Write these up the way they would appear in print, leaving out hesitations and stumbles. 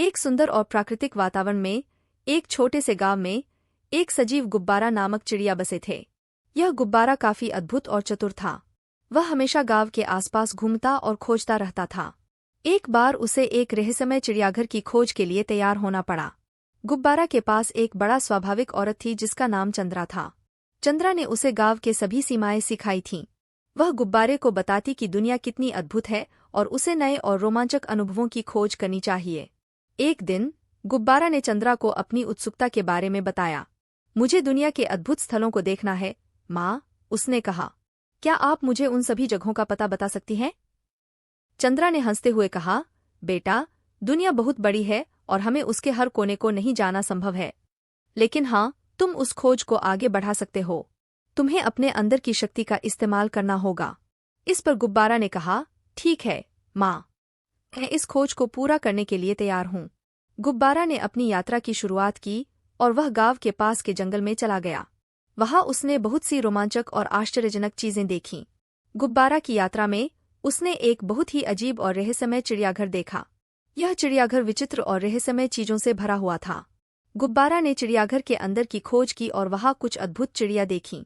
एक सुंदर और प्राकृतिक वातावरण में एक छोटे से गांव में एक सजीव गुब्बारा नामक चिड़िया बसे थे। यह गुब्बारा काफी अद्भुत और चतुर था। वह हमेशा गांव के आसपास घूमता और खोजता रहता था। एक बार उसे एक रहस्यमय चिड़ियाघर की खोज के लिए तैयार होना पड़ा। गुब्बारा के पास एक बड़ा स्वाभाविक औरत थी जिसका नाम चंद्रा था। चंद्रा ने उसे गांव के सभी सीमाएं सिखाई थीं। वह गुब्बारे को बताती कि दुनिया कितनी अद्भुत है और उसे नए और रोमांचक अनुभवों की खोज करनी चाहिए। एक दिन गुब्बारा ने चंद्रा को अपनी उत्सुकता के बारे में बताया। मुझे दुनिया के अद्भुत स्थलों को देखना है, माँ, उसने कहा। क्या आप मुझे उन सभी जगहों का पता बता सकती हैं? चंद्रा ने हंसते हुए कहा, बेटा, दुनिया बहुत बड़ी है और हमें उसके हर कोने को नहीं जाना संभव है। लेकिन हाँ, तुम उस खोज को आगे बढ़ा सकते हो। तुम्हें अपने अंदर की शक्ति का इस्तेमाल करना होगा। इस पर गुब्बारा ने कहा, ठीक है, माँ, मैं इस खोज को पूरा करने के लिए तैयार हूँ। गुब्बारा ने अपनी यात्रा की शुरुआत की और वह गांव के पास के जंगल में चला गया। वहां उसने बहुत सी रोमांचक और आश्चर्यजनक चीजें देखीं। गुब्बारा की यात्रा में उसने एक बहुत ही अजीब और रहस्यमय चिड़ियाघर देखा। यह चिड़ियाघर विचित्र और रहस्यमय चीजों से भरा हुआ था। गुब्बारा ने चिड़ियाघर के अंदर की खोज की और वहां कुछ अद्भुत चिड़िया देखीं।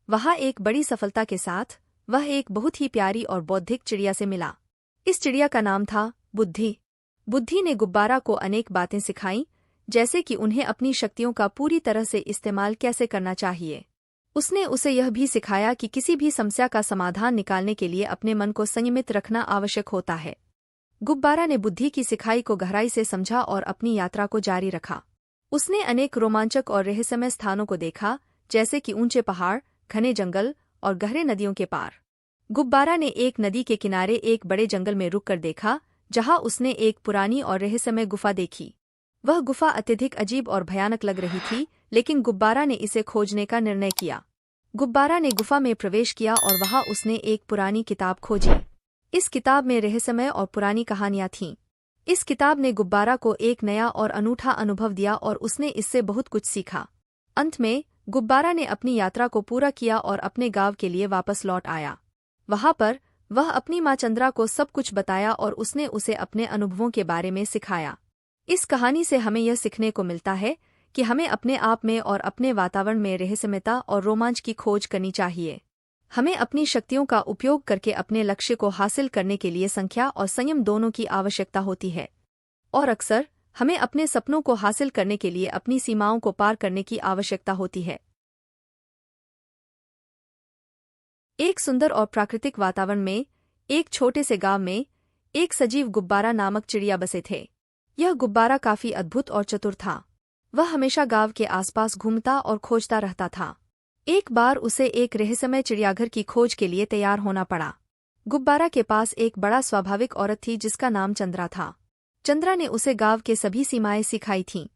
वहां एक बड़ी सफलता के साथ वह एक बहुत ही प्यारी और बौद्धिक चिड़िया से मिला। इस चिड़िया का नाम था बुद्धि। बुद्धि ने गुब्बारा को अनेक बातें सिखाईं, जैसे कि उन्हें अपनी शक्तियों का पूरी तरह से इस्तेमाल कैसे करना चाहिए। उसने उसे यह भी सिखाया कि किसी भी समस्या का समाधान निकालने के लिए अपने मन को संयमित रखना आवश्यक होता है। गुब्बारा ने बुद्धि की सिखाई को गहराई से समझा और अपनी यात्रा को जारी रखा। उसने अनेक रोमांचक और रहस्यमय स्थानों को देखा, जैसे कि ऊंचे पहाड़, घने जंगल और गहरे नदियों के पार। गुब्बारा ने एक नदी के किनारे एक बड़े जंगल में रुककर देखा, जहां उसने एक पुरानी और रहस्यमय गुफा देखी। वह गुफा अत्यधिक अजीब और भयानक लग रही थी, लेकिन गुब्बारा ने इसे खोजने का निर्णय किया। गुब्बारा ने गुफा में प्रवेश किया और वहां उसने एक पुरानी किताब खोजी। इस किताब में रहस्यमय और पुरानी कहानियां थीं। इस किताब ने गुब्बारा को एक नया और अनूठा अनुभव दिया और उसने इससे बहुत कुछ सीखा। अंत में गुब्बारा ने अपनी यात्रा को पूरा किया और अपने गांव के लिए वापस लौट आया। वहां पर वह अपनी माँ चंद्रा को सब कुछ बताया और उसने उसे अपने अनुभवों के बारे में सिखाया। इस कहानी से हमें यह सीखने को मिलता है कि हमें अपने आप में और अपने वातावरण में रहस्यमयता और रोमांच की खोज करनी चाहिए। हमें अपनी शक्तियों का उपयोग करके अपने लक्ष्य को हासिल करने के लिए संख्या और संयम दोनों की आवश्यकता होती है। और अक्सर हमें अपने सपनों को हासिल करने के लिए अपनी सीमाओं को पार करने की आवश्यकता होती है। एक सुंदर और प्राकृतिक वातावरण में एक छोटे से गांव में एक सजीव गुब्बारा नामक चिड़िया बसे थे। यह गुब्बारा काफी अद्भुत और चतुर था। वह हमेशा गांव के आसपास घूमता और खोजता रहता था। एक बार उसे एक रहस्यमय चिड़ियाघर की खोज के लिए तैयार होना पड़ा। गुब्बारा के पास एक बड़ा स्वाभाविक औरत थी जिसका नाम चंद्रा था। चंद्रा ने उसे गांव के सभी सीमाएं सिखाई थीं।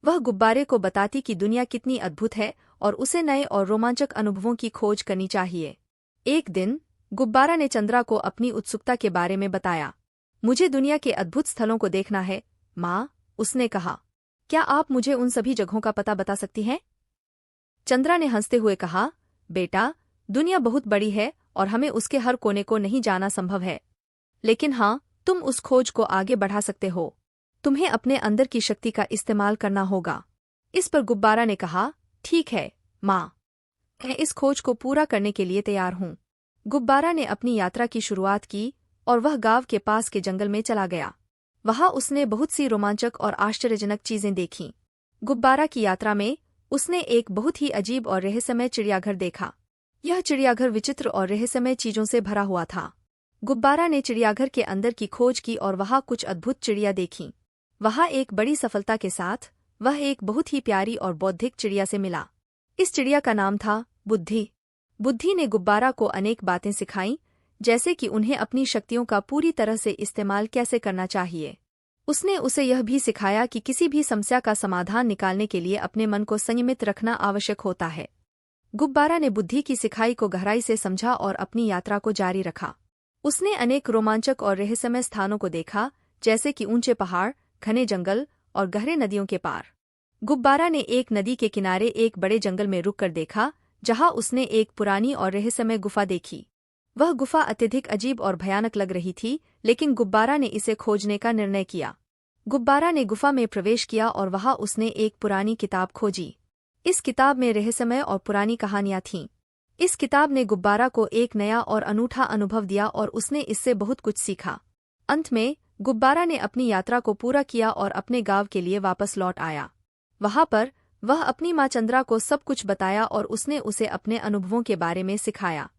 वह गुब्बारे को बताती कि दुनिया कितनी अद्भुत है और उसे नए और रोमांचक अनुभवों की खोज करनी चाहिए। एक दिन गुब्बारा ने चंद्रा को अपनी उत्सुकता के बारे में बताया। मुझे दुनिया के अद्भुत स्थलों को देखना है, माँ, उसने कहा। क्या आप मुझे उन सभी जगहों का पता बता सकती हैं? चंद्रा ने हंसते हुए कहा, बेटा, दुनिया बहुत बड़ी है और हमें उसके हर कोने को नहीं जाना संभव है। लेकिन हाँ, तुम उस खोज को आगे बढ़ा सकते हो। तुम्हें अपने अंदर की शक्ति का इस्तेमाल करना होगा। इस पर गुब्बारा ने कहा, ठीक है, माँ, मैं इस खोज को पूरा करने के लिए तैयार हूँ। गुब्बारा ने अपनी यात्रा की शुरुआत की और वह गांव के पास के जंगल में चला गया। वहां उसने बहुत सी रोमांचक और आश्चर्यजनक चीजें देखीं। गुब्बारा की यात्रा में उसने एक बहुत ही अजीब और रहस्यमय चिड़ियाघर देखा। यह चिड़ियाघर विचित्र और रहस्यमय चीजों से भरा हुआ था। गुब्बारा ने चिड़ियाघर के अंदर की खोज की और वहां कुछ अद्भुत चिड़िया देखीं। वहां एक बड़ी सफलता के साथ वह एक बहुत ही प्यारी और बौद्धिक चिड़िया से मिला। इस चिड़िया का नाम था बुद्धि। बुद्धि ने गुब्बारा को अनेक बातें सिखाईं, जैसे कि उन्हें अपनी शक्तियों का पूरी तरह से इस्तेमाल कैसे करना चाहिए। उसने उसे यह भी सिखाया कि किसी भी समस्या का समाधान निकालने के लिए अपने मन को संयमित रखना आवश्यक होता है। गुब्बारा ने बुद्धि की सिखाई को गहराई से समझा और अपनी यात्रा को जारी रखा। उसने अनेक रोमांचक और रहस्यमय स्थानों को देखा, जैसे कि ऊंचे पहाड़, घने जंगल और गहरे नदियों के पार। गुब्बारा ने एक नदी के किनारे एक बड़े जंगल में रुककर देखा, जहां उसने एक पुरानी और रहस्यमय गुफा देखी। वह गुफा अत्यधिक अजीब और भयानक लग रही थी, लेकिन गुब्बारा ने इसे खोजने का निर्णय किया। गुब्बारा ने गुफा में प्रवेश किया और वहां उसने एक पुरानी किताब खोजी। इस किताब में रहस्यमय और पुरानी कहानियां थीं। इस किताब ने गुब्बारा को एक नया और अनूठा अनुभव दिया और उसने इससे बहुत कुछ सीखा। अंत में गुब्बारा ने अपनी यात्रा को पूरा किया और अपने गांव के लिए वापस लौट आया। वहां पर वह अपनी माँ चंद्रा को सब कुछ बताया और उसने उसे अपने अनुभवों के बारे में सिखाया।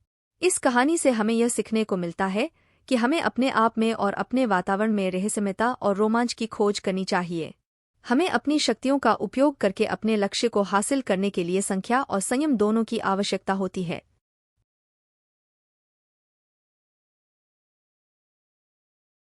इस कहानी से हमें यह सीखने को मिलता है कि हमें अपने आप में और अपने वातावरण में रहस्यमयता और रोमांच की खोज करनी चाहिए। हमें अपनी शक्तियों का उपयोग करके अपने लक्ष्य को हासिल करने के लिए संख्या और संयम दोनों की आवश्यकता होती है।